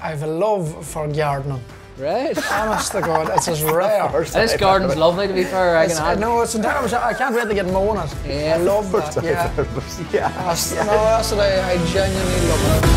I've a love for gardening. Right. Honest to God, it's as rare. This garden's lovely, to be fair. I can add. No, it's entirely. I can't wait to get mowing it. Yeah. I love that. Yeah. That's what I genuinely love it.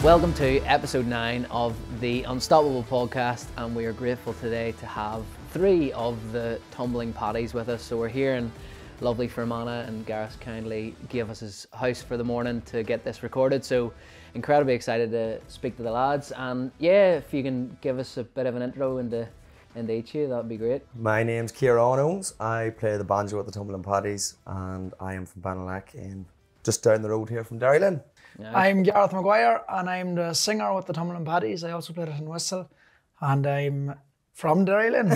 Welcome to episode 9 of the Unstoppable podcast, and we are grateful today to have 3 of the Tumbling Paddies with us. So we're here in lovely Fermanagh, and Gareth kindly gave us his house for the morning to get this recorded. So incredibly excited to speak to the lads, and yeah, if you can give us a bit of an intro into each of you, that would be great. My name's Ciarán and John. I play the banjo at the Tumbling Paddies, and I am from Banalack, just down the road here from Derrylin. Yeah. I'm Gareth McGuire, and I'm the singer with the Tumbling Paddies. I also play it in whistle, and I'm from Derrylin.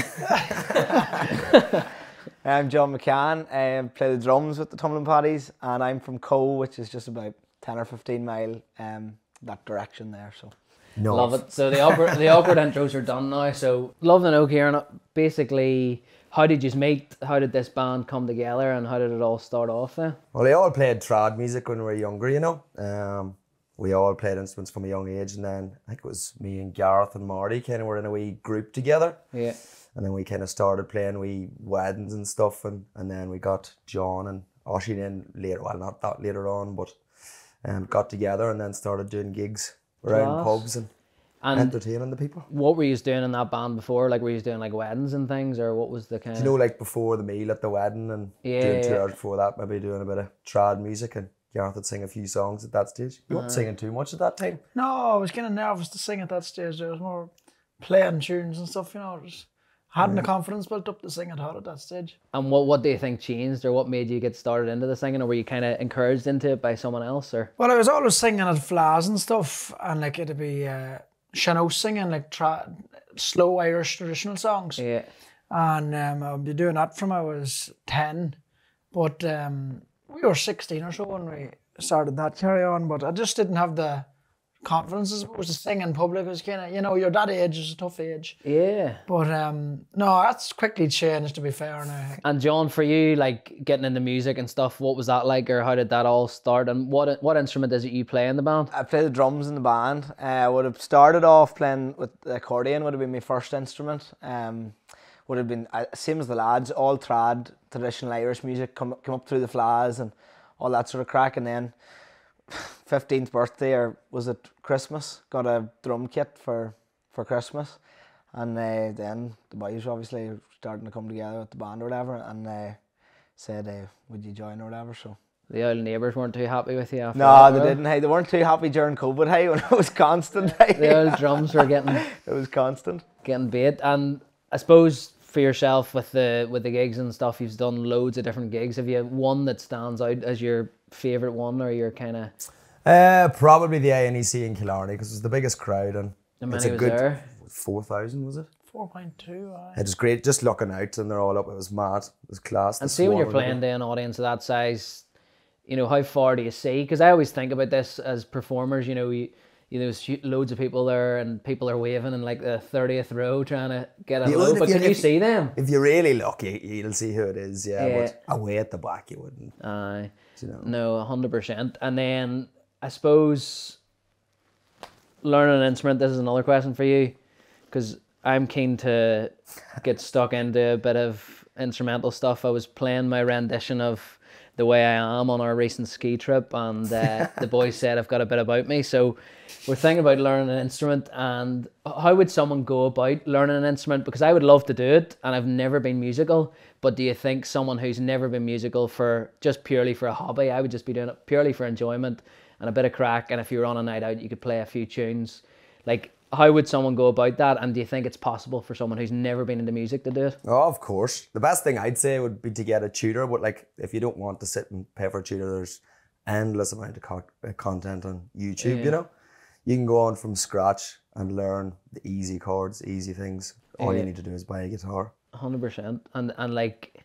I'm John McCann. I play the drums with the Tumbling Paddies, and I'm from 𝐲𝐿, which is just about 10 or 15 mile that direction there. So No. Love it. So the awkward intros are done now. So love to know, Ciarán, basically, how did you meet? How did this band come together, and how did it all start off then? Well, we all played trad music when we were younger, you know. We all played instruments from a young age, and then I think it was me and Gareth and Marty kind of were in a wee group together. Yeah. And then we kind of started playing wee weddings and stuff, and then we got John and Oisin in later, well, not that later on, but got together and then started doing gigs around pubs and entertaining the people. What were you doing in that band before? Like, were you doing like weddings and things, or what was the kind Do you know, like before the meal at the wedding, and doing 2 hours before that, maybe doing a bit of trad music, and Gareth would sing a few songs at that stage. You weren't singing too much at that time. No, I was kind of nervous to sing at that stage. There was more playing tunes and stuff, you know. Just hadn't the confidence built up to sing at that stage. And what do you think changed, or what made you get started into the singing, or were you kind of encouraged into it by someone else, or? Well, I was always singing at flas and stuff, and like it'd be singing like slow Irish traditional songs. Yeah. And I'd be doing that from I was 10, but we were 16 or so when we started that carry on. But I just didn't have the confidence, I suppose, to sing in public. It was kind of, you know, you're that age, it's a tough age. Yeah. But no, that's quickly changed, to be fair now. And John, for you, like getting into music and stuff, what was that like, or how did that all start? And what instrument is it you play in the band? I play the drums in the band. I would have started off playing with the accordion, would have been my first instrument. Would have been same as the lads, all trad, traditional Irish music, come up through the flas and all that sort of crack. And then 15th birthday, or was it Christmas, got a drum kit for Christmas, and then the boys were obviously starting to come together with the band or whatever, and said, would you join or whatever? So The old neighbours weren't too happy with you after no, that, they didn't. Hey, they weren't too happy during COVID. Hey, when it was constant. Hey. The old drums were getting It was constant. bait. And I suppose for yourself with the gigs and stuff, you've done loads of different gigs. Have you one that stands out as your favourite one, or your kind of? Probably the A&EC in Killarney, because it was the biggest crowd, and it's a was good there? 4,000, was it? 4.2. It was great, just looking out, and they're all up. It was mad. It was class. And see, when you're playing to an audience of that size, you know, how far do you see? Because I always think about this as performers. You know, there's loads of people there, and people are waving in like the 30th row trying to get a low. But can you see them? If you're really lucky, you'll see who it is. Yeah. But away at the back, you wouldn't. Aye. You know. No, 100%. And then I suppose learning an instrument. This is another question for you, because I'm keen to get stuck into a bit of instrumental stuff. I was playing my rendition of The Way I Am on our recent ski trip, and the boys said I've got a bit about me. So we're thinking about learning an instrument, and how would someone go about learning an instrument? Because I would love to do it, and I've never been musical. But do you think someone who's never been musical for just purely for a hobby, I would just be doing it purely for enjoyment and a bit of crack, and if you were on a night out, you could play a few tunes. Like, how would someone go about that? And do you think it's possible for someone who's never been into music to do it? Oh, of course. The best thing I'd say would be to get a tutor, but like, if you don't want to sit and pay for a tutor, there's endless amount of content on YouTube, you know? You can go on from scratch and learn the easy chords, easy things. All you need to do is buy a guitar. 100%. And like,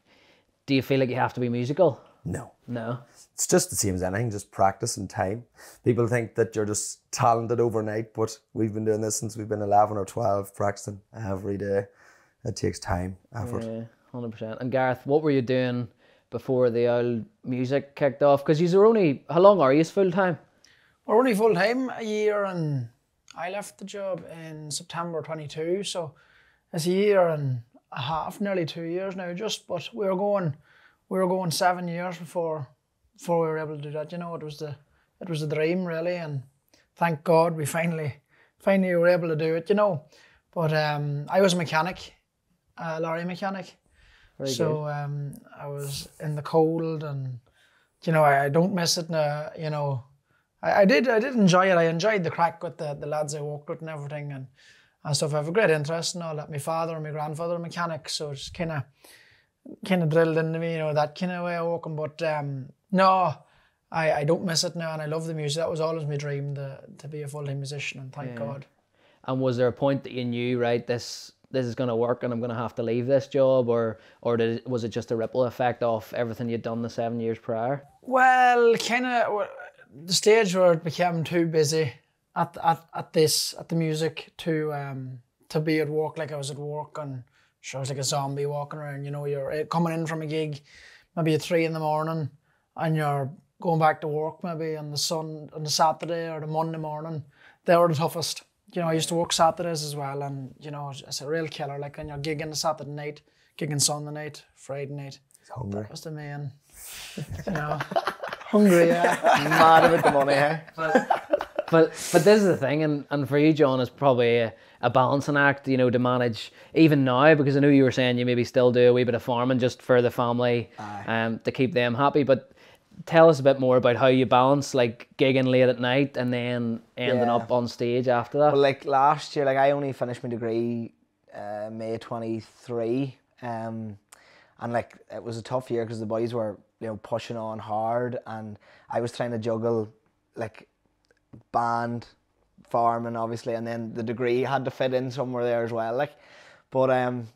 do you feel like you have to be musical? No. No. It's just the same as anything, just practice and time. People think that you're just talented overnight, but we've been doing this since we've been 11 or 12, practicing every day. It takes time, effort. Yeah, 100%. And Gareth, what were you doing before the old music kicked off? Because you were only, how long are you full time? We're only full time a year, and I left the job in September 22, so it's a year and a half, nearly 2 years now. But we were going 7 years before we were able to do that. You know, it was the dream really, and thank God we finally were able to do it. You know, but I was a mechanic, a lorry mechanic. Very so I was in the cold, and you know, I don't miss it now. You know, I did enjoy it. I enjoyed the crack with the lads I worked with and everything, and stuff. I have a great interest in all that. My father and my grandfather are mechanics, so it's kind of drilled into me, you know, that kind of way of working. But no, I don't miss it now, and I love the music. That was always my dream, to be a full-time musician, and thank God. And was there a point that you knew, right, this is going to work and I'm going to have to leave this job, or was it just a ripple effect off everything you'd done the 7 years prior? Well, kind of the stage where it became too busy at the music to be at work like I was at work, and sure, I was like a zombie walking around. You know, you're coming in from a gig maybe at 3 a.m, and you're going back to work maybe on the Saturday or the Monday morning. They were the toughest. You know, I used to work Saturdays as well, and you know, it's a real killer. Like when you're gigging the Saturday night, gigging Sunday night, Friday night. It's hungry. That was the main. You know, hungry, yeah. Mad about the money, eh? But this is the thing, and for you, John, it's probably a balancing act, you know, to manage even now, because I know you were saying you maybe still do a wee bit of farming just for the family, to keep them happy. But tell us a bit more about how you balance like gigging late at night and then ending up on stage after that. Well, like last year, like I only finished my degree May 23, and like it was a tough year because the boys were, you know, pushing on hard, and I was trying to juggle like band, farming obviously, and then the degree had to fit in somewhere there as well, like. But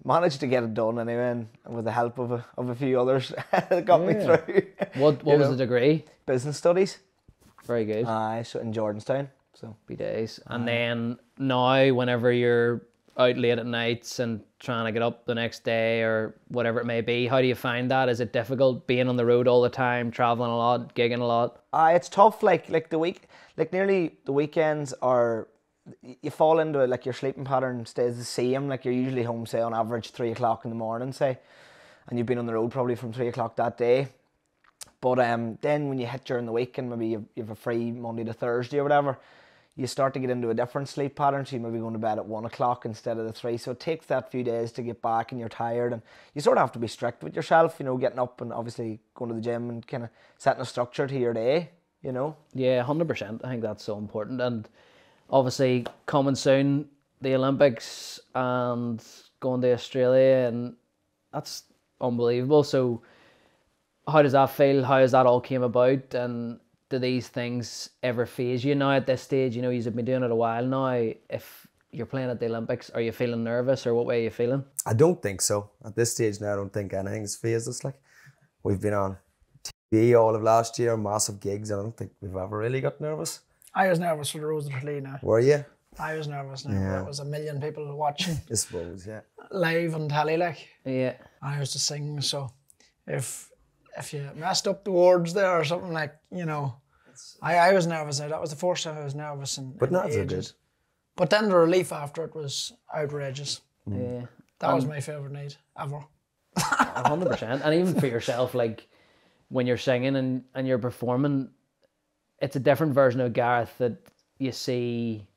managed to get it done anyway, and with the help of a few others, it got me through. What was the degree? Business studies. Very good. So in Jordanstown. So happy days. And then now, whenever you're out late at nights and trying to get up the next day or whatever it may be, how do you find that? Is it difficult being on the road all the time, traveling a lot, gigging a lot? It's tough. Like nearly the weekends are. You fall into it, like your sleeping pattern stays the same. Like you're usually home, say on average 3 o'clock in the morning, say, and you've been on the road probably from 3 o'clock that day. But then when you hit during the week and maybe you have a free Monday to Thursday or whatever, you start to get into a different sleep pattern. So you maybe going to bed at 1 o'clock instead of the 3. So it takes that few days to get back, and you're tired, and you sort of have to be strict with yourself, you know, getting up and obviously going to the gym and kind of setting a structure to your day, you know. Yeah, 100%. I think that's so important. And obviously coming soon, the Olympics and going to Australia, and that's unbelievable. So how does that feel? How has that all came about? And do these things ever faze you now at this stage? You know, you've been doing it a while now. If you're playing at the Olympics, are you feeling nervous, or what way are you feeling? I don't think so. At this stage now, I don't think anything's fazed us. Like, we've been on TV all of last year, massive gigs, and I don't think we've ever really got nervous. I was nervous for the Rose of Tralee now. Were you? I was nervous now. There was 1 million people watching. I suppose, yeah. Live on telly, like. Yeah. I used to sing, so if you messed up the words there or something, like, you know, I was nervous now. That was the first time I was nervous in not so ages. good. But then the relief after it was outrageous. Yeah. That was my favourite night ever. 100%. And even for yourself, like when you're singing and you're performing, it's a different version of Gareth that you see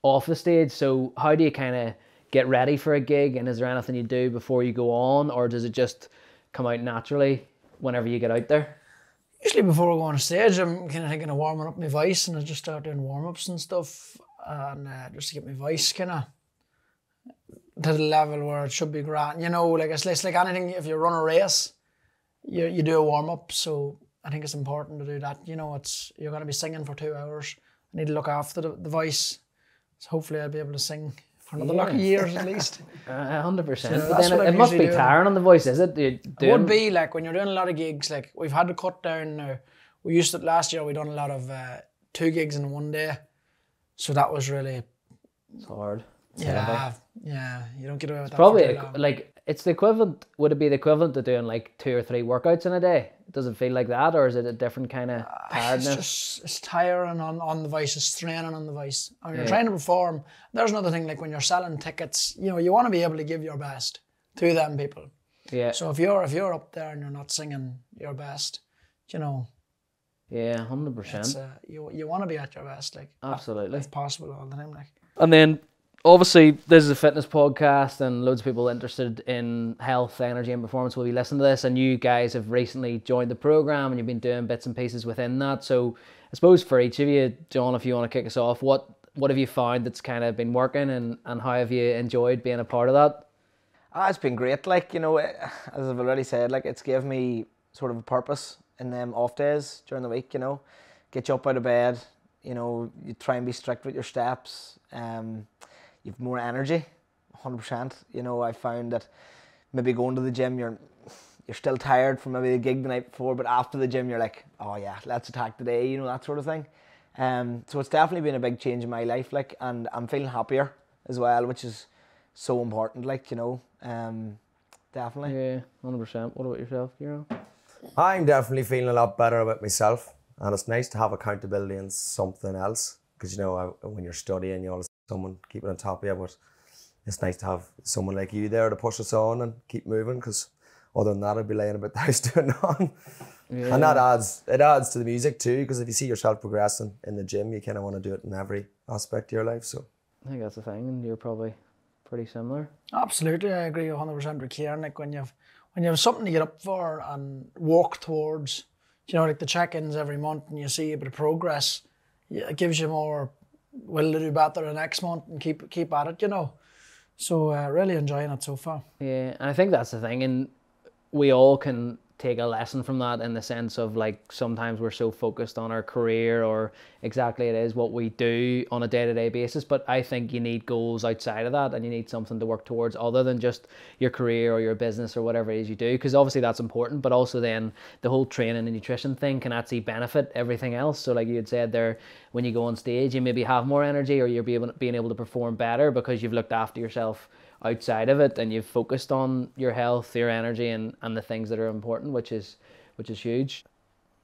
off the stage. So how do you kind of get ready for a gig, and is there anything you do before you go on, or does it just come out naturally whenever you get out there? Usually before I go on stage, I'm kind of thinking of warming up my voice, and I just start doing warm-ups and stuff, and just to get my voice kind of to the level where it should be grand. You know, like it's like anything, if you run a race, you do a warm-up, so I think it's important to do that. You know, you're going to be singing for 2 hours. I need to look after the voice. So hopefully I'll be able to sing for another lucky years at least. 100%. So But that's then what it I'm must be usually doing. tiring on the voice, is it? It would be like when you're doing a lot of gigs, like we've had to cut down now. We used to, last year we done a lot of 2 gigs in one day. So that was really, It's hard. yeah, you don't get away with that. Probably for too long. like it's the equivalent. Would it be the equivalent to doing like 2 or 3 workouts in a day? Does it feel like that, or is it a different kind of tiredness? It's tiring on the voice, it's straining on the voice. When you're trying to perform, there's another thing, like when you're selling tickets, you know, you want to be able to give your best to them people. Yeah. So if you're up there and you're not singing your best, you know, Yeah, 100%. you want to be at your best, like Absolutely. if possible, all the time, like. And then, obviously, this is a fitness podcast, and loads of people interested in health, energy, and performance will be listening to this. And you guys have recently joined the program, and you've been doing bits and pieces within that. So, I suppose for each of you, John, if you want to kick us off, what have you found that's kind of been working, and how have you enjoyed being a part of that? It's been great. Like, you know, as I've already said, like it's given me sort of a purpose in them off days during the week. You know, get you up out of bed. You know, you try and be strict with your steps. You've more energy, 100%. You know, I found that maybe going to the gym, you're still tired from maybe the gig the night before, but after the gym, you're like, oh yeah, let's attack today. You know, that sort of thing. So it's definitely been a big change in my life. Like, and I'm feeling happier as well, which is so important. Like, you know, definitely. Yeah, 100%. What about yourself, Ciarán? I'm definitely feeling a lot better about myself, and it's nice to have accountability in something else, because you know when you're studying, you always have someone keeping on top of you, but it's nice to have someone like you there to push us on and keep moving, because other than that I'd be laying about the house doing nothing. Yeah. And that adds to the music too, because if you see yourself progressing in the gym, you kind of want to do it in every aspect of your life. So I think that's the thing, and you're probably pretty similar. Absolutely, I agree 100% with Ciarán. Like when you have something to get up for and walk towards, you know, like the check-ins every month, and you see a bit of progress, it gives you more will to do better the next month and keep at it, you know. So really enjoying it so far. Yeah, and I think that's the thing, and we all can take a lesson from that, in the sense of like sometimes we're so focused on our career or exactly it is what we do on a day-to-day basis, but I think you need goals outside of that, and you need something to work towards other than just your career or your business or whatever it is you do, because obviously that's important, but also then the whole training and nutrition thing can actually benefit everything else. So like you had said there, when you go on stage you maybe have more energy, or you're being able to perform better because you've looked after yourself outside of it, and you've focused on your health, your energy, and the things that are important, which is huge.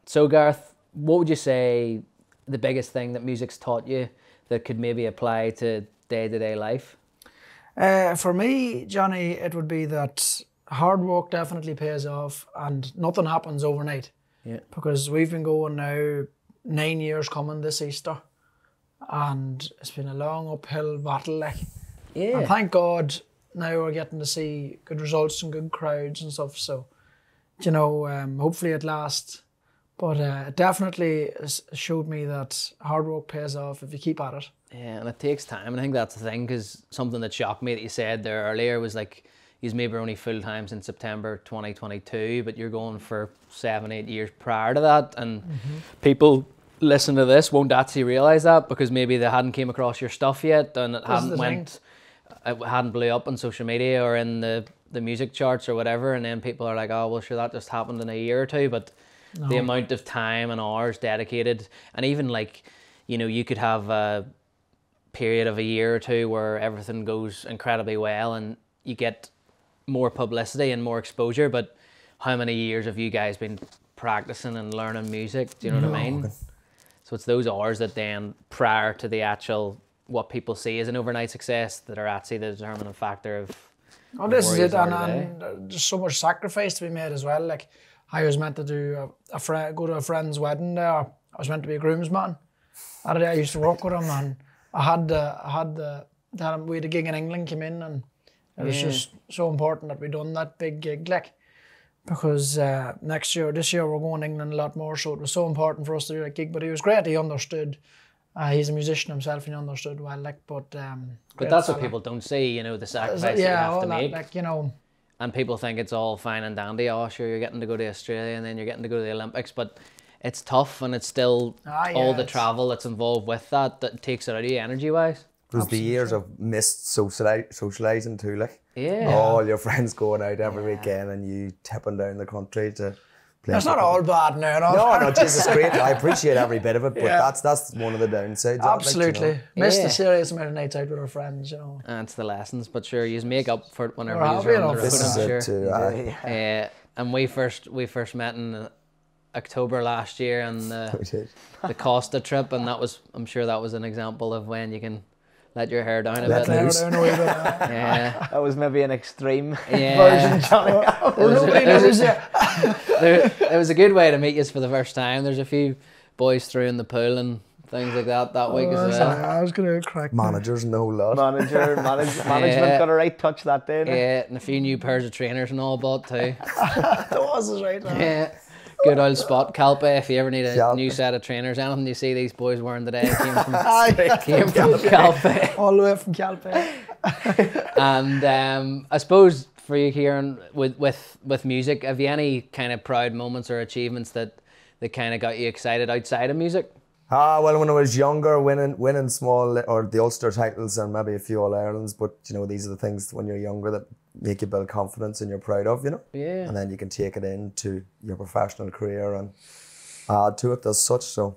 So Gareth, what would you say the biggest thing that music's taught you that could maybe apply to day-to-day life? For me, Johnny, it would be that hard work definitely pays off, and nothing happens overnight. Yeah. Because we've been going now 9 years coming this Easter, and it's been a long uphill battle, like. Yeah. And thank God now we're getting to see good results and good crowds and stuff. So, you know, hopefully it lasts. But it definitely showed me that hard work pays off if you keep at it. Yeah, and it takes time. And I think that's the thing, because something that shocked me that you said there earlier was like, he's maybe only full time since September 2022, but you're going for 7-8 years prior to that. And people listen to this won't actually realise that, because maybe they hadn't came across your stuff yet, and it hadn't blew up on social media or in the music charts or whatever, and then people are like, oh well, sure, that just happened in a year or two. But the amount of time and hours dedicated, and even like, you know, you could have a period of a year or two where everything goes incredibly well and you get more publicity and more exposure, but how many years have you guys been practicing and learning music? Do you know what I mean? So it's those hours that then, prior to the actual what people see as an overnight success, that are actually the determining factor of. Oh, this is it, and there's so much sacrifice to be made as well. Like, I was meant to do go to a friend's wedding there. I was meant to be a groomsman. I used to work with him, and we had a gig in England came in, and it was just so important that we done that big gig, like, because this year we're going to England a lot more, so it was so important for us to do that gig. But he was great. He understood. He's a musician himself, and he understood well, like, but that's what people don't see, you know, the sacrifice that you have to make. Like, you know. And people think it's all fine and dandy. Oh, sure, you're getting to go to Australia and then you're getting to go to the Olympics, but it's tough, and it's still all the travel that's involved with that takes it out of you energy-wise. It was the years of missed socialising too, like. Yeah. All your friends going out every weekend and you tipping down the country to play. It's not all bad now. No, Jesus, great. I appreciate every bit of it, but that's one of the downsides. Absolutely. Of it, you know? Missed a serious amount of nights out with our friends, you know. And it's the lessons, but sure, you make up for it whenever We're you're happy on the enough. road, This is I'm it sure. too. And we first met in October last year, and We did. the Costa trip, and I'm sure that was an example of when you can let your hair down a Let bit. loose. Down a wee bit. Yeah. That was maybe an extreme Yeah. version, Johnny. Nobody knows you. It was a good way to meet you for the first time. There's a few boys through in the pool and things like that week as well. I was going to crack Managers and the whole lot. Management got a right touch that day. didn't it? Yeah, and a few new pairs of trainers and all bought too. That was right. Yeah. Good old spot, 𝐓𝐿 if you ever need a 𝐓𝐿. new set of trainers. Anything you see these boys wearing today came from 𝐓𝐿. All the way from Calpe. And I suppose for you, Ciarán, with music, have you any kind of proud moments or achievements that kind of got you excited outside of music? Well, when I was younger, winning small or the Ulster titles and maybe a few All Irelands, but you know, these are the things when you're younger that make you build confidence and you're proud of, you know. Yeah. And then you can take it into your professional career and add to it as such. So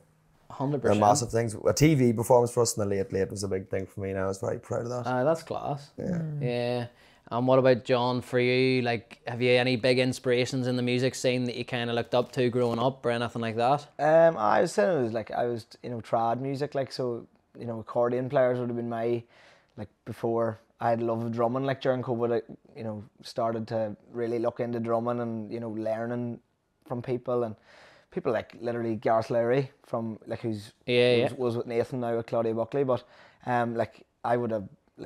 100%. they're massive things. A TV performance for us in the late was a big thing for me. Now I was very proud of that. That's class. Yeah. Yeah. And what about John, for you? Like, have you any big inspirations in the music scene that you kind of looked up to growing up or anything like that? I was saying I was trad music, like, so, accordion players would have been my, like, before I had love of drumming, like during COVID, I, started to really look into drumming and, learning from people like literally Gareth Lowry from, like, who's was with Nathan now at 𝐐𝐞 𝐓𝐿𝐼𝐞, but like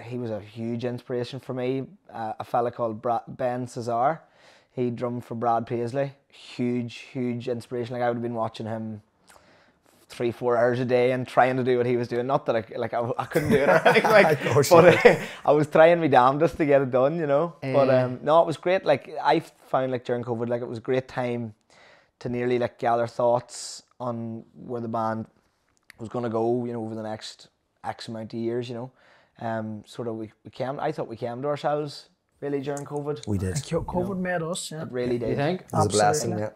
he was a huge inspiration for me. A fella called Ben Cesar, he drummed for Brad Paisley, huge inspiration. Like, I would have been watching him 3-4 hours a day and trying to do what he was doing. Not that I couldn't do it or anything, like, but I was trying my damnedest to get it done, But no, it was great. Like, I found, like, during COVID, like, it was a great time to nearly, like, gather thoughts on where the band was going to go, over the next X amount of years, Sort of I thought we came to ourselves really during COVID. We did. COVID made us, yeah. It really did. You think? It was a blessing, yeah.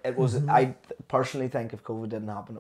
It was. I personally think if COVID didn't happen,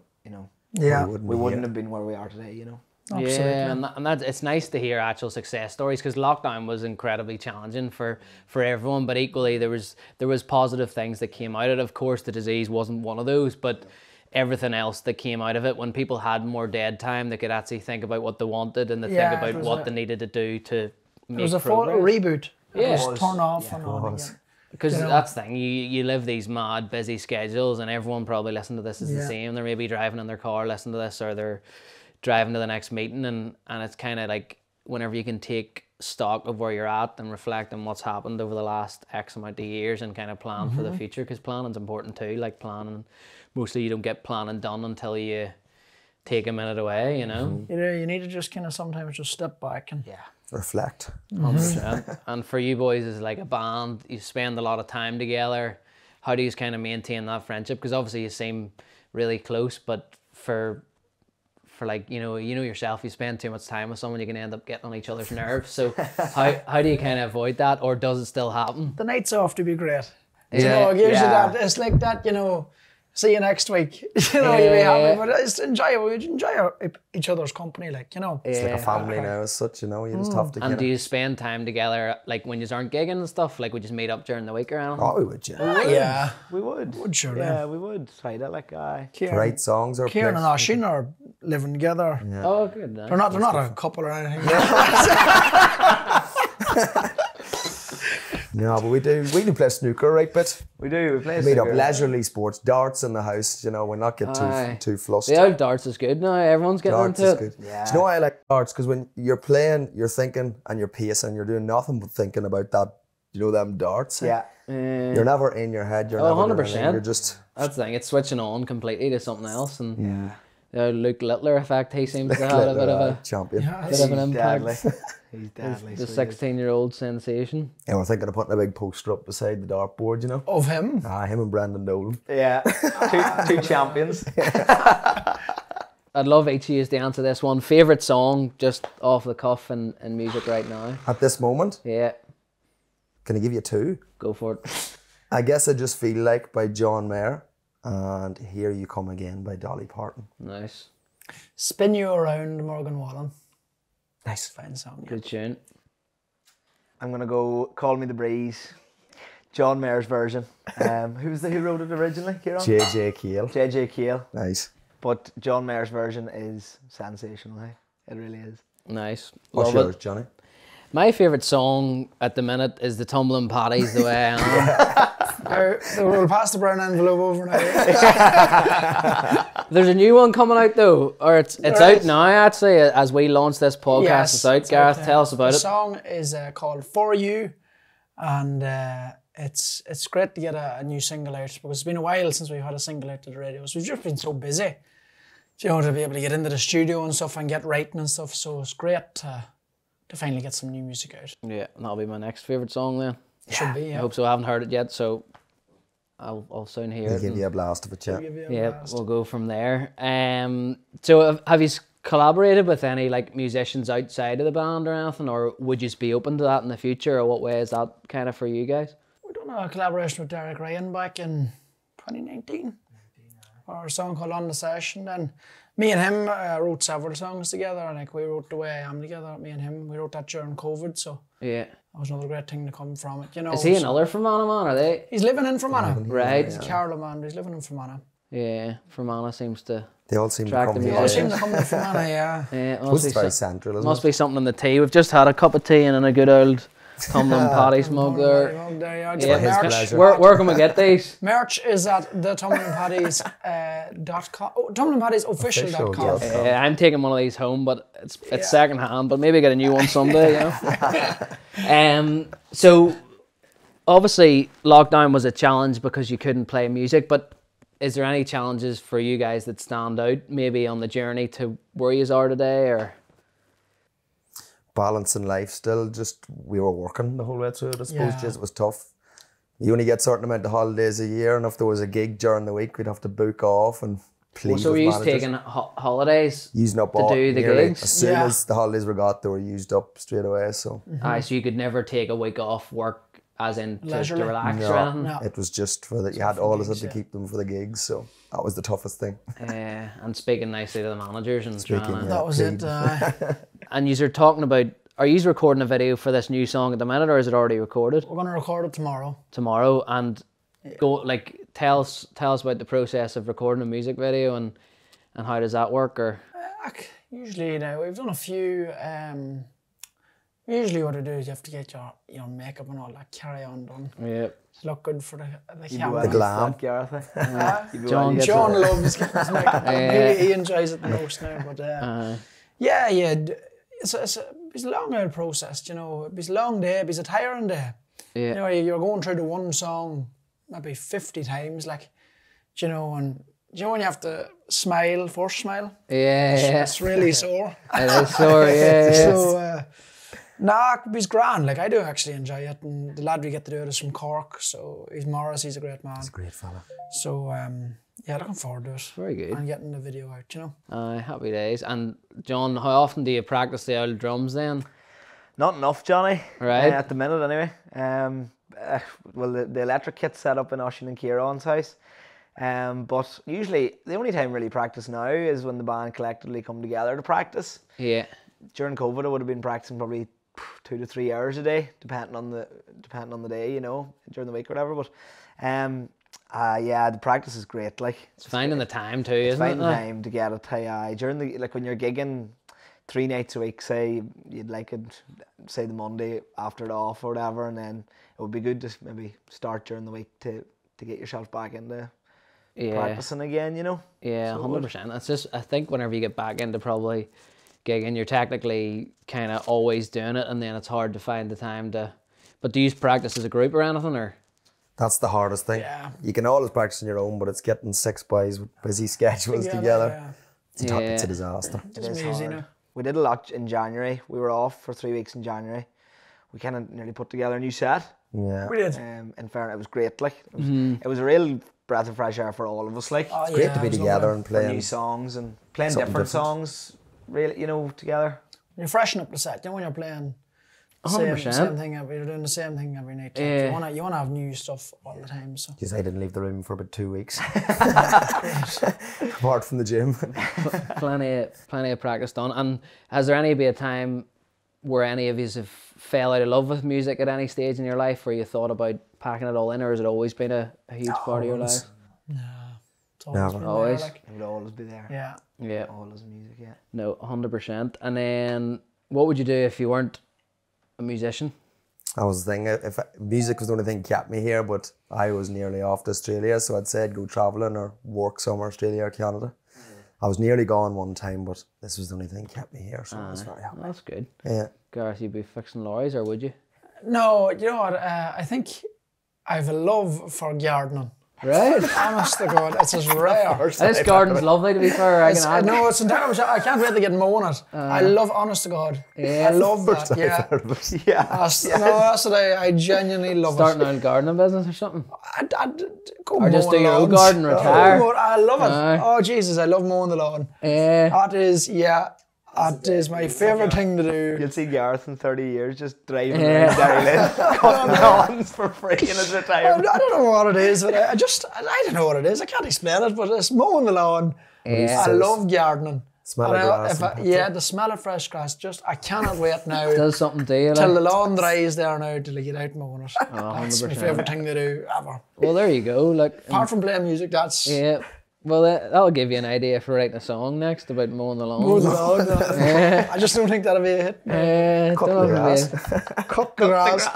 Yeah. we wouldn't have been where we are today. Absolutely. Yeah, and that's, it's nice to hear actual success stories, because lockdown was incredibly challenging for everyone, but equally there was positive things that came out of it. Of course, the disease wasn't one of those, but everything else that came out of it, when people had more dead time, they could actually think about what they wanted and they think about what they needed to do to make progress. It was a full reboot. Yeah. It was turn off and on again. Because that's the thing, you live these mad busy schedules, and everyone probably listening to this is the same. They're maybe driving in their car listening to this, or they're driving to the next meeting, and it's kind of like, whenever you can take stock of where you're at and reflect on what's happened over the last X amount of years and kind of plan for the future, because planning's important too. Like, planning, mostly you don't get planning done until you take a minute away, You need to just kind of sometimes just step back and Reflect. 100%. And for you boys as like a band, you spend a lot of time together. How do you kind of maintain that friendship? Because obviously you seem really close, but for like, you know yourself, you spend too much time with someone, you can end up getting on each other's nerves. So how do you kind of avoid that, or does it still happen? the nights off to be great. Yeah. It gives you that. It's like that, see you next week. You'll be happy, but it's enjoyable. You enjoy each other's company, like, It's like a family now as such, you just have to And do you spend time together, like when you aren't gigging and stuff? Like, would you meet up during the week or anything? Oh, we would, yeah. Yeah. We would. Sure, yeah, we would. Try that, like, Write songs or Ciarán and Oisín are living together. Yeah. Oh, good. They're not a couple or anything. No, but we do play snooker, right, bit. We do. We play Meet up snooker. leisurely sports, darts in the house, we're not get too flustered. The old darts is good now. Everyone's getting Darts into is it. good. Yeah. Do you know why I like darts? Because when you're playing, you're thinking and you're pacing, you're doing nothing but thinking about that, them darts. Yeah. You're never in your head, you're Oh, never 100%. doing anything, you're just... That's the thing. It's switching on completely to something else, and the Luke Littler effect. He seems to have a bit of a champion. bit of an impact. Deadly. He's deadly. The 16-year-old sensation. And we're thinking of putting a big poster up beside the dartboard, Of him. him and Brendan Dolan. Yeah. two champions. I'd love each of you to answer this one. Favorite song, just off the cuff and music right now. At this moment, Yeah, can I give you two? go for it. I Guess I Just Feel Like by John Mayer and Here You Come Again by Dolly Parton. Nice, Spin You Around, Morgan Wallen. Nice. Fine song. Yeah. good tune. I'm gonna go Call Me the Breeze, John Mayer's version. Who wrote it originally, Ciarán? 𝐤𝐴 𝐤𝐴𝐶. Nice. But John Mayer's version is sensational. It really is. Nice, What's love yours, it. Johnny? My favourite song at the minute is the Tumbling Paddies, The Way I Am. We'll pass the brown envelope over now. There's a new one coming out though, or it's There out is. now actually. As we launch this podcast, Yes, it's out. it's Gareth, out, tell us about the it. song is called For You, and it's great to get a new single out because it's been a while since we've had a single out to the radio. So we've just been so busy, you know, to be able to get into the studio and stuff and get writing and stuff. So it's great to finally get some new music out. Yeah, that'll be my next favourite song then. Should be, I yeah. hope so. I haven't heard it yet, so I'll soon hear I'll it. give and- you a blast of a chat. Give you a Yeah, blast. we'll go from there. So have you collaborated with any like musicians outside of the band or anything, or would you be open to that in the future, or what way is that kind of for you guys? We done a collaboration with Derek Ryan back in 2019 for a song called On the Session. Then me and him wrote several songs together, and like we wrote The Way I Am together. Me and him, we wrote that during COVID, so Yeah. that was another great thing to come from it. You know, Is he so- another Fermanagh man, are they? He's living in Fermanagh. Right. He's a Carlow man. He's living in Fermanagh. Yeah, Fermanagh seems to. They all seem to Track come the here. They all music. seem to come to Fermanagh, yeah. Yeah, it It's must be, very so- central, isn't must it? be something in the tea. We've just had a cup of tea and a good old Tumbling Paddies mug there. There you are. Yeah, his merch, pleasure. Where can we get these? merch is at the tumblingpaddies.com. Oh, tumblingpaddiesofficial.com. Official, yes. Yeah, I'm taking one of these home, but it's second hand. But maybe get a new one someday. You know. So obviously lockdown was a challenge because you couldn't play music. But is there any challenges for you guys that stand out, maybe on the journey to where you are today, or? Balancing life still, just we were working the whole way through it, I suppose. Yeah. Just it was tough. You only get a certain amount of holidays a year, and if there was a gig during the week, we'd have to book off and plead So with were you managers. taking holidays? Using up to all do the nearly gigs? as soon Yeah. as the holidays were got, they were used up straight away. So Aye, so you could never take a week off work, as in to Leisurely. relax or No. anything. No. it was just for that you had always had gigs, to yeah. keep them for the gigs. So that was the toughest thing. And speaking nicely to the managers and Speaking, trying to- yeah. That was it. And you're talking about, are you recording a video for this new song at the minute, or is it already recorded? We're going to record it tomorrow. Tomorrow, and go like tell us about the process of recording a music video and how does that work, or Usually, you know, we've done a few. Usually, what I do is you have to get your makeup and all that carry on done yeah. to look good for the You'd be camera. well The used to glam. that, Gareth. You'd be John- well used to John that. loves getting his makeup done. He enjoys it the most now. But yeah, it's a long old process, you know. It's a long day, it's a tiring day. Yeah. You know, you're going through the one song maybe 50 times, like, you know, and you know when you have to smile, force smile? Yeah, It's really sore. it is sore, yeah. So, nah, it's grand. Like, I do actually enjoy it. And the lad we get to do it is from Cork. So, he's Morris, he's a great man. Great fella. So, yeah, looking forward to it. Very good. And getting the video out, you know. Happy days. And John, how often do you practice the old drums then? Not enough, Johnny. Right. At the minute, anyway. Well, the electric kit's set up in Ciarán and John house. But usually, the only time really practice now is when the band collectively come together to practice. Yeah. During COVID, I would have been practicing probably 2 to 3 hours a day, depending on the day, you know, during the week or whatever. But yeah, the practice is great. Like, It's finding the time too, isn't it? finding time to get it. During the, like, when you're gigging 3 nights a week, say you'd like it, say the Monday after it off or whatever, and then it would be good to maybe start during the week to get yourself back into Yeah. practicing again, you know. Yeah, So it 100%. It's just, I think whenever you get back into probably gigging, you're technically kind of always doing it, and then it's hard to find the time to. But do you practice as a group or anything, or? That's the hardest thing. Yeah. You can always practice on your own, but it's getting 6 boys with busy schedules together. Yeah. It's a Yeah. disaster. It It's is easy hard. now. We did a lot in January. We were off for 3 weeks in January. We kind of nearly put together a new set. Yeah. We did. In fairness, it was great. Like, it was a real breath of fresh air for all of us. Like, Oh, It's great to be it was together lovely. and for playing. new songs and playing something different different. songs, really, you know, together. You freshen up the set, you know, when you're playing the 100%. same thing you're doing the same thing every night. Like, Yeah. you wanna have new stuff all the time. So Jeez, I didn't leave the room for about 2 weeks. Apart from the gym. plenty of practice done. And has there any been a time where any of you have fell out of love with music at any stage in your life, where you thought about packing it all in, or has it always been a huge part of your life? it's always Never. been Always. there, like, It would always be there. yeah. Yeah. Always music, yeah. No, 100%. And then what would you do if you weren't a musician? I was thinking if music was the only thing that kept me here, but I was nearly off to Australia, so I'd say I'd go travelling or work somewhere, Australia or Canada. I was nearly gone one time, but this was the only thing that kept me here, so I was very happy. That's good. Yeah. Gareth, you'd be fixing lorries, or would you? No, you know what? I think I have a love for gardening. Right. Honest to God, it's as rare. This garden's lovely, to be fair. I can add. No, it's entirely. I can't wait to get mowing it. I love, honest to God. Yeah. I love that. Yeah. Yeah. No, that's what I genuinely love Starting it. out a gardening business or something. I'd go Or just mowing do your own lawns. garden, retire. I love it. Aye. Oh Jesus, I love mowing the lawn. Yeah. That is my favourite thing to do. You'll see Gareth in 30 years just driving Yeah. around Derrylin, cutting lawns for free in his I retirement. don't know what it is, but I don't know what it is. I can't explain it, but it's mowing the lawn. Yeah. I love gardening. Smell And of grass. the smell of fresh grass. I cannot wait now Does something to you. till the Like. lawn dries there now till I get out mowing it. That's my 100%. favourite thing to do ever. Well, there you go. Like, Apart from playing music, that's yeah. Well, that'll give you an idea for writing a song next about mowing the lawn. mowing the lawn. I just don't think that'll be a hit. Cut the grass. Cut the grass.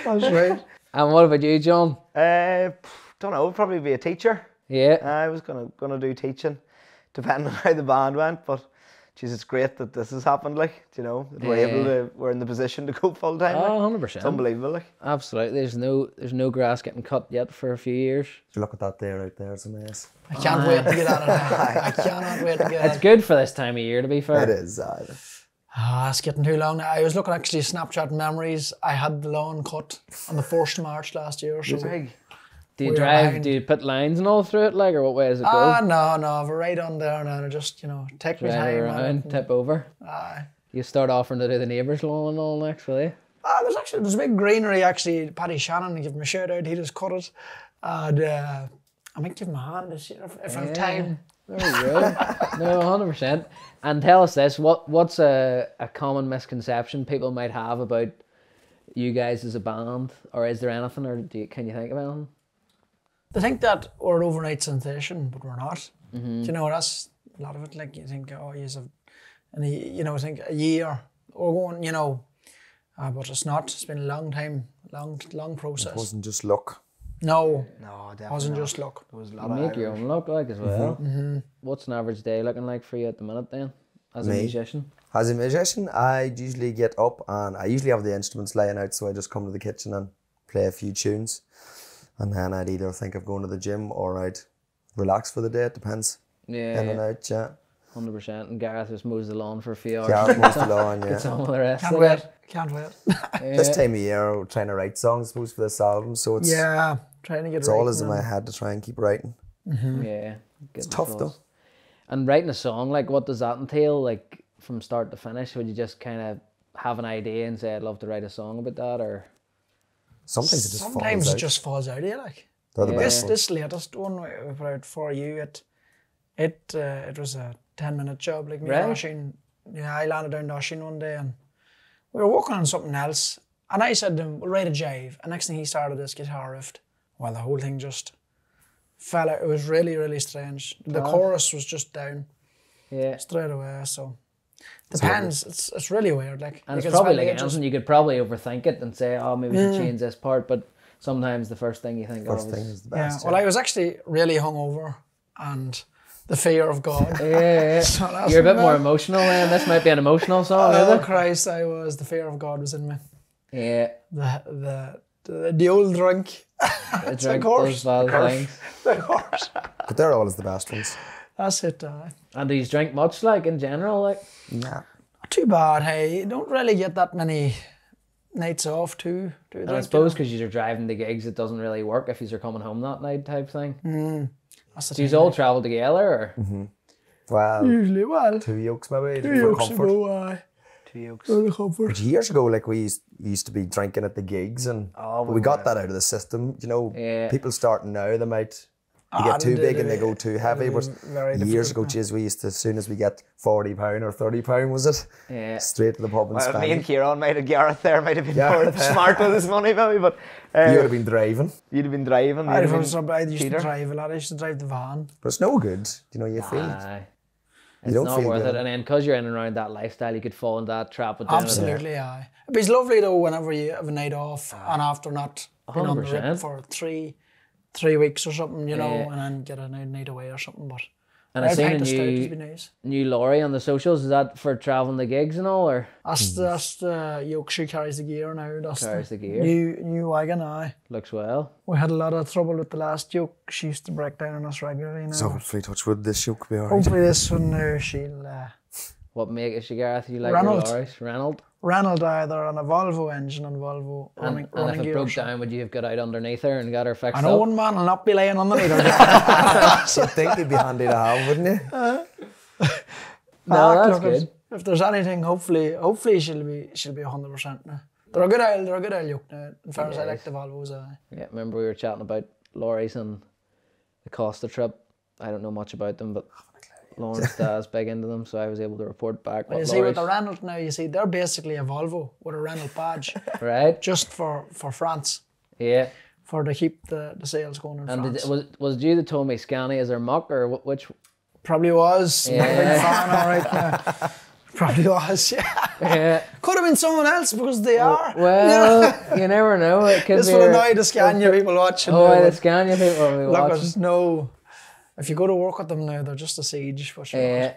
That's right. And what about you, John? Don't know, probably be a teacher. Yeah. I was gonna do teaching, depending on how the band went. But, geez, it's great that this has happened. Like, you know, that we're in the position to go full time. Oh, Like. 100%. It's unbelievable. Like. Absolutely. There's no grass getting cut yet for a few years. Look at that there out there, it's a mess. I can't wait to get out of there. I cannot wait to get It's out. good for this time of year, to be fair. It is. It's getting too long now. I was looking actually Snapchat memories. I had the lawn cut on the 1st of March last year. So Big. Do you We're drive? behind. Do you put lines and all through it, like, or what way does it go? no, we're right on there now. I just, take my Drive time. around, tip over. Aye. You start offering to do the neighbours' lawn and all next, will you? There's a big greenery actually. Paddy Shannon, give him a shout out. He just cut it. And I might give him a hand this year if I have time. There you go. No, 100%. And tell us this: what's a common misconception people might have about you guys as a band, or is there anything, or can you think of anything? They think that we're an overnight sensation, but we're not. Do you know, that's a lot of it. Like, you think, oh, think a year or going, but it's not. It's been a long time, long process. It wasn't just luck. No, No, definitely it wasn't not. just luck. There was a You lot of make your Irish. own luck, like, as well. What's an average day looking like for you at the minute, then, as a Me? musician? As a musician, I usually get up and I usually have the instruments laying out, so I just come to the kitchen and play a few tunes. And then I'd either think of going to the gym or I'd relax for the day. It depends. Yeah, In and out, yeah. 100%. And Gareth just mows the lawn for a few hours. Gareth mows the lawn, Get yeah. on with the rest Can't of wait. it. Can't wait. This time of year, we're trying to write songs, I suppose, for this album, so it's Yeah, trying to get it's right. all is in my head to try and keep writing. Yeah. It's tough though. And writing a song, like, what does that entail? Like, from start to finish, would you just kind of have an idea and say, I'd love to write a song about that, or? Sometimes it just Sometimes falls it out. just falls out of you, like. They're the Yeah. best ones. This latest one we put out for you, it was a 10-minute job. Like me and Right. Oisín, I landed down to Oisín one day and we were working on something else. And I said to him, we'll write a jive. And next thing he started this guitar riff. Well, the whole thing just fell out. It was really, really strange. The chorus was just down Yeah. straight away. So depends. It's really weird. Like, And it's like, probably well, like it just- anything, you could probably overthink it and say, oh, maybe we should change this part, but sometimes the first thing you think First of thing is... is the Yeah. best. Well, I was actually really hungover and the fear of God. Yeah, So that's you're a bit what more I- emotional then. This might be an emotional song, Oh is it? Christ, I was. The fear of God was in me. Yeah. The old drink. It's of like course. those bad things. Of course. But they're always the best ones. That's it. And do you drink much, like, in general? Like, Yeah. Not too bad, hey. You don't really get that many nights off too. And I suppose because you're driving the gigs, it doesn't really work if you're coming home that night type thing. That's the Do you thing, all like, travel together? Or? Well, usually, well, 2 yokes maybe two for yokes comfort. ago, aye. 2 yokes. For the comfort. But years ago, like we used to be drinking at the gigs, and we got that out of the system. You know, Yeah. people starting now, they might get too big and they go too heavy. But years ago, geez, we used to, as soon as we get £40 or £30, was it? Yeah. Straight to the pub and Well, spend me and it. Ciarán might have Gareth there might have been more smart with his money maybe, but You would have been driving, you'd have been driving. I you'd have been used to Peter. drive a lot. I used to drive the van. but it's no good. You know, you feel Aye. It's don't not feel worth good. it. And then because you're in and around that lifestyle, you could fall into that trap of doing it. Absolutely, aye. But it's lovely though whenever you have a night off and after not being on the 100%. rip for three weeks or something, you know, Yeah. and then get a night away or something. But And I seen a pint of stout would be new, nice. new lorry on the socials. Is that for travelling the gigs and all, or That's the 𝐓𝐡𝐞 carries the gear now. That's carries the gear? New wagon, aye. Looks well. We had a lot of trouble with the last yoke. She used to break down on us regularly now. so. Hopefully, touch wood, this yoke will be alright. Hopefully this one she'll What make is she, Gareth? You like Reynolds. your lorries? Reynolds? Reynolds either on a Volvo engine and Volvo running And if it gears. broke down, would you have got out underneath her and got her fixed I know up? one man will not be laying underneath her. So I think it'd be handy to have, wouldn't it? No, that's Look, good. if there's anything, hopefully she'll be 100% now. They're a good old yoke now. In fairness, I like the Volvos. Yeah, remember we were chatting about lorries and the cost of trip. I don't know much about them, but Lawrence Dad's big into them, so I was able to report back what You see with lorries. the Reynolds now, you see they're basically a Volvo with a Reynolds badge, Right? just for France, Yeah. for to keep the sales going in And France. was it you that told me 𝐓𝐶 as their muck, or which? Probably was. Yeah. Big fan, all right now. Probably was, yeah. Yeah. Could have been someone else because they are. Well, you never know. It could This be. will annoy the Scania people watching. Oh, now, the but Scania people will be look, watching. there's no. If you go to work with them now, they're just a siege for sure.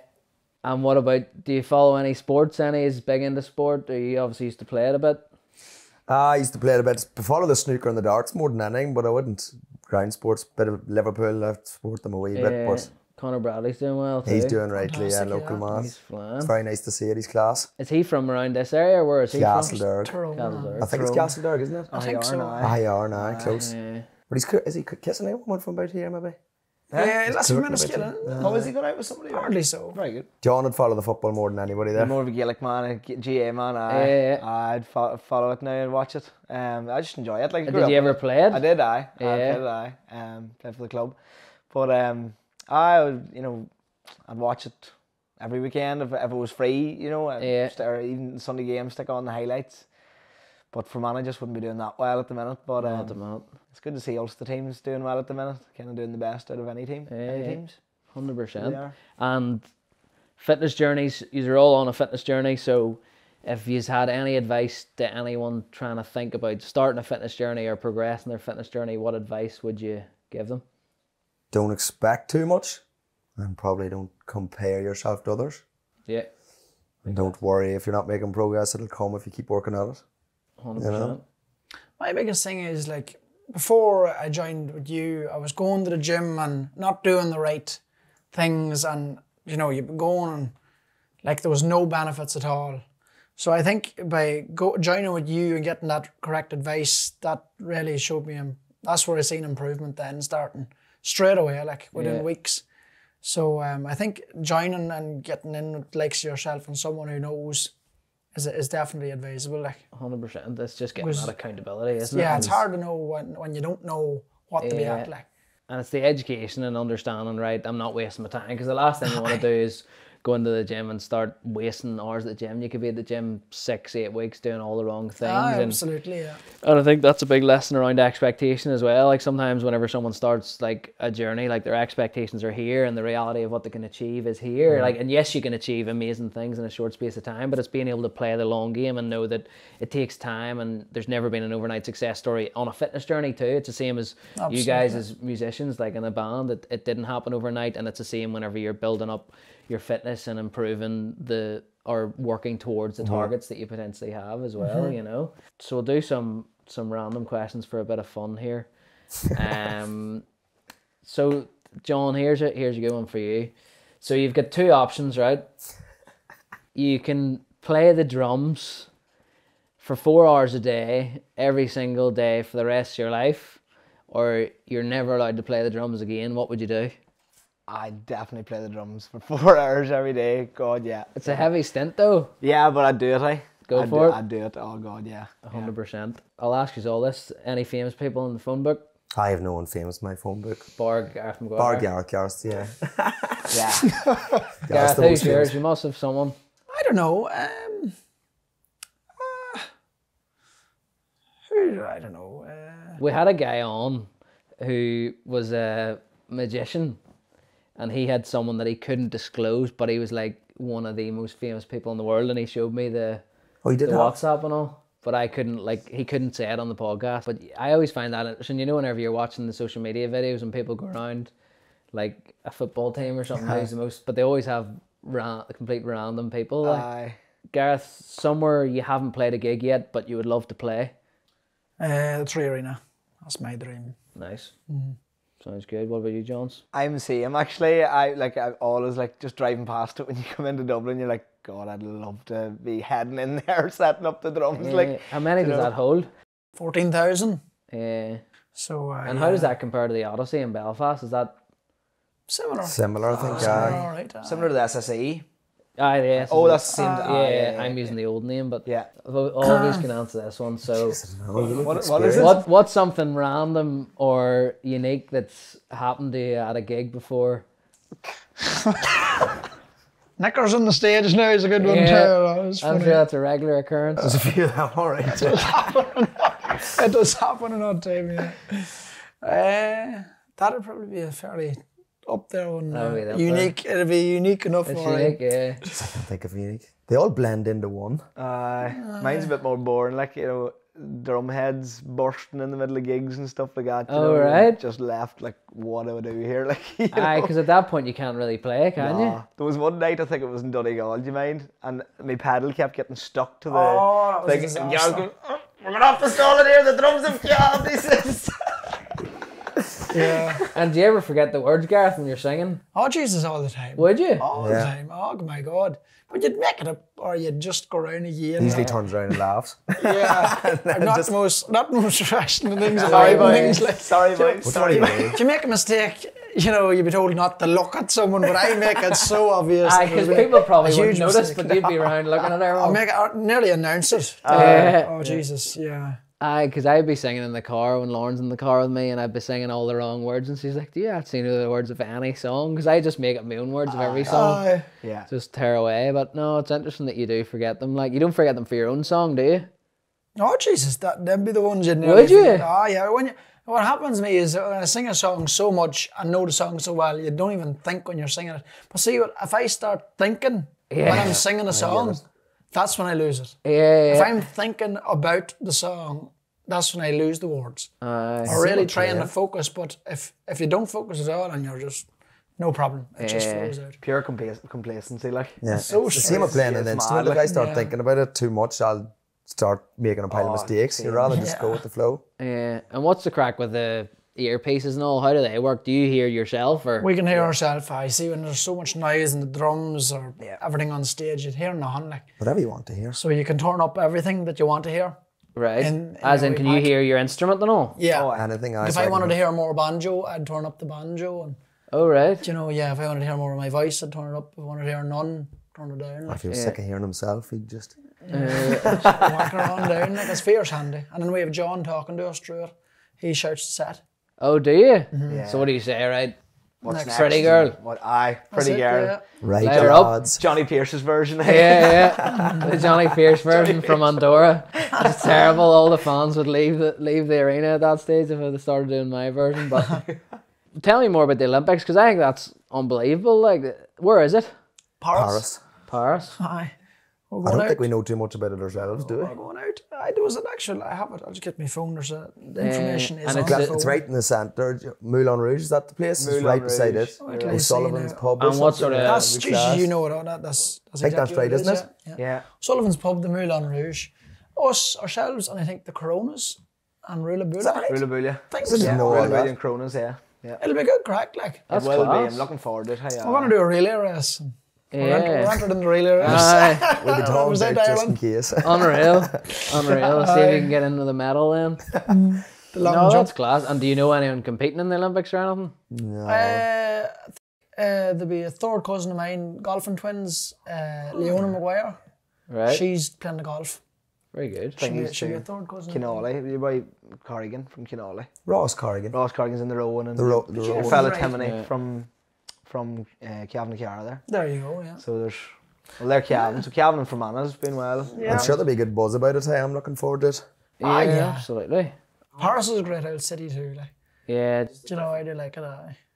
And what about? Do you follow any sports? Any is big into sport? Or you obviously used to play it a bit. I used to play it a bit. Follow the snooker and the darts more than anything, but I wouldn't. Ground sports, bit of Liverpool, I've support them a wee bit, but Connor Bradley's doing well too. he's doing rightly, yeah, Fantastic, local yeah. man. He's flying. It's very nice to see it, he's class. Is he from around this area? Or where is he Castledurg. Tyrone, from? I think it's Castledurg, isn't it? I think so. Aye, are now, close. Yeah. But is he kissing anyone from about here, maybe? Yeah, that's a Turkey, minuscule. maybe. isn't it? Oh, has he gone out with somebody? Hardly so. Very good. John would follow the football more than anybody there. More of a Gaelic man, a GA man. Yeah. I'd follow it now and watch it. I just enjoy it. Like, grew Did up you with ever it. play it? I did. I Yeah. played it. Played for the club, but I would, I'd watch it every weekend if it was free. Or even Sunday games, stick on the highlights. But for man, I just wouldn't be doing that well at the minute. But At the minute. it's good to see Ulster teams doing well at the minute. Kind of doing the best out of any team. Any teams. 100%. They are. And fitness journeys, you're all on a fitness journey, so if you've had any advice to anyone trying to think about starting a fitness journey or progressing their fitness journey, what advice would you give them? Don't expect too much, and probably don't compare yourself to others. Yeah, And don't worry if you're not making progress, it'll come if you keep working at it. 100%. You know? My biggest thing is like before I joined with you, I was going to the gym and not doing the right things, and you've been going and like there was no benefits at all. So I think by joining with you and getting that correct advice, that really showed me, that's where I seen improvement then, starting straight away, like within weeks. So I think joining and getting in with likes yourself and someone who knows is definitely advisable. Like 100%. That's just getting that accountability, isn't it? yeah, it's hard to know when you don't know what to be at. Like. And it's the education and understanding, right? I'm not wasting my time, because the last thing you want to do is go into the gym and start wasting hours at the gym. You could be at the gym 6-8 weeks doing all the wrong things. Absolutely, yeah. And I think that's a big lesson around expectation as well. Like sometimes whenever someone starts like a journey, like their expectations are here and the reality of what they can achieve is here. Like, and yes, you can achieve amazing things in a short space of time, but it's being able to play the long game and know that it takes time, and there's never been an overnight success story on a fitness journey too. It's the same as you guys as musicians, like in a band, it didn't happen overnight, and it's the same whenever you're building up your fitness and improving or working towards the targets that you potentially have as well, So we'll do some random questions for a bit of fun here. So John, here's a good one for you. So you've got two options, right? You can play the drums for 4 hours a day, every single day for the rest of your life, or you're never allowed to play the drums again, what would you do? I'd definitely play the drums for 4 hours every day. God, yeah. It's a heavy stint though. Yeah, but I'd do it, Go for it. I'd do it. Oh, God, yeah. 100%. I'll ask you all this. Any famous people in the phone book? I have no one famous in my phone book. Bar Gareth McGuire. Bar Gareth, yeah. Yeah. Gareth, the most who's yours? famous. You must have someone. I don't know. I don't know. We had a guy on who was a magician, and he had someone that he couldn't disclose, but he was like one of the most famous people in the world, and he showed me the Oh, you did the have? WhatsApp and all. But I couldn't, like, he couldn't say it on the podcast. But I always find that interesting. You know, whenever you're watching the social media videos and people go around, like a football team or something, who's the most, but they always have complete random people. Like. Gareth, somewhere you haven't played a gig yet, but you would love to play. The Tree Arena. That's my dream. Nice. Sounds good. What about you, Johns? I'm the same, actually. I always like just driving past it when you come into Dublin, you're like, God, I'd love to be heading in there, setting up the drums. Like, how many does that hold? 14,000. Yeah. So. And how does that compare to the Odyssey in Belfast? Is that Similar. Similar, I think, All right. similar to the SSE. yes. Oh, that's the same. Yeah, I'm using the old name, but Yeah. all of you can answer this one. So, What is it? what's something random or unique that's happened to you at a gig before? Knickers on the stage now is a good one too. I'm It's sure funny. that's a regular occurrence. There's a few of them, all right. It does happen in odd time, yeah. That'd probably be a fairly up there one. That'd be up unique. It'd be unique enough It's for unique, it. yeah. I can't think of unique. They all blend into one. Mine's a bit more boring, like, you know, drum heads bursting in the middle of gigs and stuff like that. You Oh, know, right. Just left, like, what do I do here? Like, you know? Aye, because at that point you can't really play, can you? Nah. There was one night, I think it was in Donegal, do you mind? And my pedal kept getting stuck to the Oh, that was a thing. And disaster. Gareth goes, "Oh, we're going to have to stall it here, the drums have jammed," he says. Yeah. And do you ever forget the words, Gareth, when you're singing? Oh, Jesus, all the time. Would you? All the time. Oh, my God. But you'd make it up, or you'd just go around again. Usually turns around and laughs. Yeah. not just- the most rational things Sorry, alive. boys. Things like, Sorry, boys. Sorry, if you make a mistake, you know, you'd be told not to look at someone, but I make it so obvious. Aye, because people probably a wouldn't huge notice, mistake. but you'd be around looking at I'll everyone. make it, I'll nearly announce it. Yeah. Oh, Jesus, yeah. Aye, because I'd be singing in the car when Lauren's in the car with me, and I'd be singing all the wrong words, and she's like, "Do you actually know the words of any song?" Because I just make up my own words of every song, Aye. Yeah. just tear away. But no, it's interesting that you do forget them. Like, you don't forget them for your own song, do you? Oh, Jesus, that'd be the ones you'd Would you? Oh, yeah. What happens to me is when I sing a song so much and know the song so well, you don't even think when you're singing it. But see, if I start thinking when I'm singing a song, that's when I lose it. Yeah. If I'm thinking about the song, that's when I lose the words. Or really trying to focus, but if you don't focus at all and you're just, no problem. It just flows out. Pure complacency, like. Yeah. So It's the same with playing an it's instrument. mad, If I like, start thinking about it too much, I'll start making a pile of mistakes. You'd rather just go with the flow. Yeah. And what's the crack with the earpieces and all? How do they work? Do you hear yourself or? We can hear ourselves. I see when there's so much noise in the drums or everything on stage, you'd hear nothing. Like, Whatever you want to hear. so you can turn up everything that you want to hear. Right. in As a in, wee can you pack. hear your instrument and all? Yeah. Anything If I wanted to hear more banjo, I'd turn up the banjo. And, Oh, right. you know, if I wanted to hear more of my voice, I'd turn it up. If I wanted to hear none, turn it down. Like, If you're sick of hearing himself, he'd just... walk around down. Like, it's fierce handy. And then we have John talking to us through it. He shouts the set. Oh, do you? Mm-hmm. So what do you say, right? What's next? Pretty girl. What? Aye, That's pretty it, girl. yeah. Right, Let her up. lads. Johnny Pierce's version. Yeah. The Johnny Pierce version from Andorra. It's terrible. All the fans would leave the arena at that stage if I had started doing my version. But tell me more about the Olympics, because I think that's unbelievable. Like, where is it? Paris. Paris. Aye. We're I going don't out. think we know too much about it ourselves, do we? We're going out. There was an actual, I have it. I'll just get my phone. There's the information is and on it's- the it's phone. It's right in the centre. Moulin Rouge, is that the place? It's Moulin right beside Rouge. it. Wait till I see O'Sullivan's now. pub or And what something. sort of- That's, It'd be Jesus, class. you know it all that. That's I think that's exactly right, what isn't is, it? Yeah. Yeah. Sullivan's pub, the Moulin Rouge. Us, ourselves, and I think the Coronas and Rula Bula. Is that right? Rulabulia. Thanks. didn't Yeah. know all that. Rulabulia and Kronos, yeah. It'll be good crack, like. That's It will be. class. I'm looking forward to it. Hey, We're going to do a relay race. We're entered in the relay race. We'll be talking Was that about just in Ireland? case. Unreal. See if you can get into the medal then. The long No, jump. that's class. And do you know anyone competing in the Olympics or anything? There'll be a third cousin of mine, golfing twins, Leona Maguire. Right. She's playing the golf. Very good. She'll be a third cousin. 𝐏𝐚𝐝𝐿𝐲, you boy Corrigan from 𝐏𝐚𝐝𝐿𝐲. Ross Corrigan. Ross Corrigan's in the rowing and The row. your fella Timony from 𝐶𝐴VN and 𝐶𝐴VN there. There you go, yeah. So there's, well, they're 𝐶𝐴VN. So 𝐶𝐴VN and Fermanagh been well. Yeah. I'm sure there'll be a good buzz about it. Hey, I'm looking forward to it. Yeah, absolutely. Paris is a great old city too, like. Yeah, Do you know, I do like it.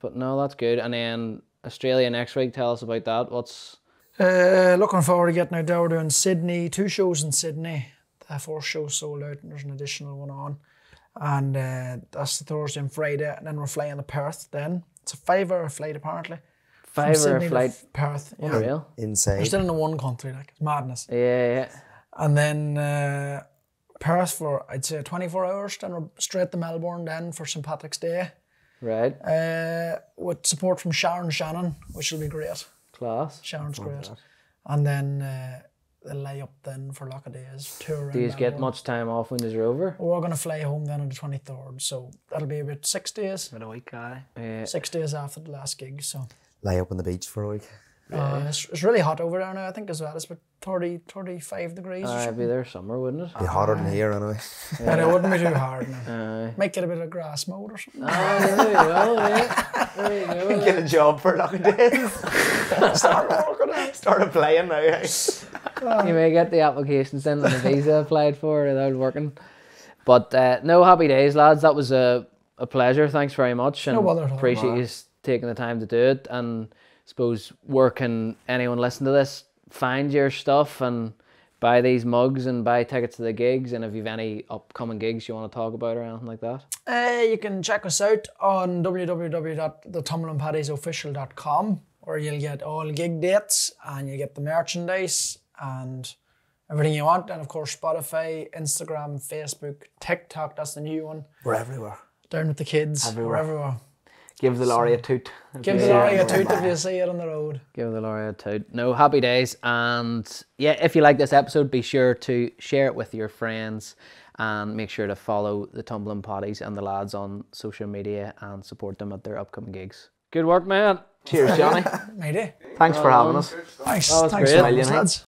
but no, that's good. And then Australia next week, tell us about that. What's... Looking forward to getting out there. We're doing Sydney, 2 shows in Sydney. The 4th show sold out and there's an additional one on. And that's the Thursday and Friday. And then we're flying to Perth then. It's a 5-hour flight apparently. 5-hour flight. Perth. Yeah. Unreal. Insane. We're still in the one country, like, it's madness. Yeah. And then Perth for, I'd say, 24 hours. Then we're straight to Melbourne then for St. Patrick's Day. Right. With support from Ciarán and Shannon, which will be great. Class. Ciarán's great. And then they'll lay up then for like a days. Tour around Do you get Melbourne. much time off when you're over? We're going to fly home then on the 23rd. So that'll be about 6 days. About a week, aye. 6 days after the last gig. So Lie up on the beach for a week. it's really hot over there now, I think, as well. It's about 30, 35 degrees. or It'd something. be there summer, wouldn't it? Be hotter than here anyway. And it wouldn't be too hard now. Aye. Might get a bit of grass mode or something. There you go, yeah. There you go. Get a job for a lot of days. Start working. Started playing now. Eh? You may get the application sent and the visa applied for without working. But no, happy days, lads. That was a pleasure. Thanks very much. And No bother at all. appreciate you taking the time to do it. And I suppose, where can anyone listen to this find your stuff and buy these mugs and buy tickets to the gigs? And if you've any upcoming gigs you want to talk about or anything like that? You can check us out on www.thetumblingpaddiesofficial.com, where you'll get all gig dates and you get the merchandise and everything you want. And of course, Spotify, Instagram, Facebook, TikTok, that's the new one. We're everywhere. Down with the kids. We're everywhere. Give the lorry a toot. Give the lorry a toot if you see it on the road. Give the lorry a toot. No, happy days. And yeah, if you like this episode, be sure to share it with your friends and make sure to follow the Tumbling Paddies and the lads on social media and support them at their upcoming gigs. Good work, man. Cheers, Johnny. Matey. Thanks for having us. Thanks. That was Thanks great. for having us, lads.